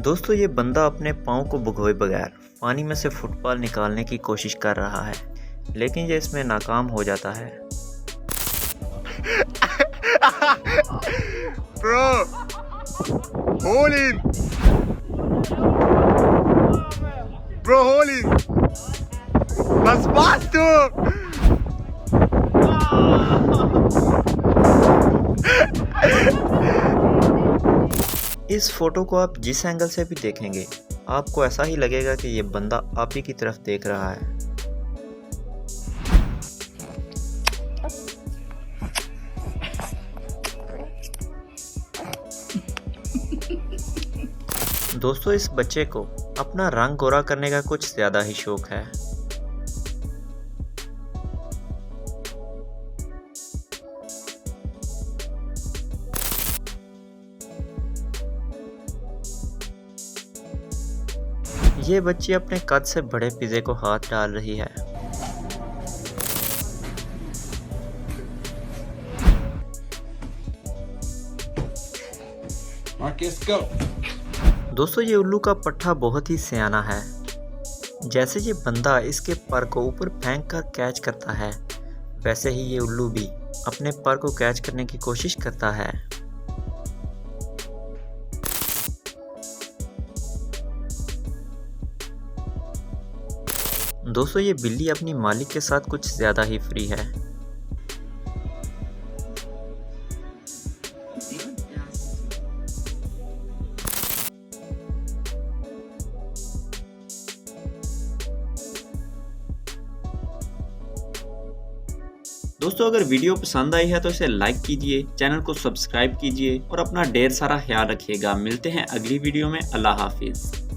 दोस्तों ये बंदा अपने पाँव को भुगोए बगैर पानी में से फुटबॉल निकालने की कोशिश कर रहा है, लेकिन ये इसमें नाकाम हो जाता है। Bro, hold in. Bro, hold in. Was machst du? इस फोटो को आप जिस एंगल से भी देखेंगे आपको ऐसा ही लगेगा कि ये बंदा आप ही की तरफ देख रहा है। दोस्तों इस बच्चे को अपना रंग गोरा करने का कुछ ज्यादा ही शौक है। ये बच्ची अपने कद से बड़े पिज़्ज़े को हाथ डाल रही है। Marcus, go. दोस्तों ये उल्लू का पट्टा बहुत ही सियाना है। जैसे ये बंदा इसके पर को ऊपर फेंक कर कैच करता है, वैसे ही ये उल्लू भी अपने पर को कैच करने की कोशिश करता है। दोस्तों ये बिल्ली अपनी मालिक के साथ कुछ ज्यादा ही फ्री है। दोस्तों अगर वीडियो पसंद आई है तो इसे लाइक कीजिए, चैनल को सब्सक्राइब कीजिए और अपना ढेर सारा ख्याल रखिएगा। मिलते हैं अगली वीडियो में। अल्लाह हाफिज।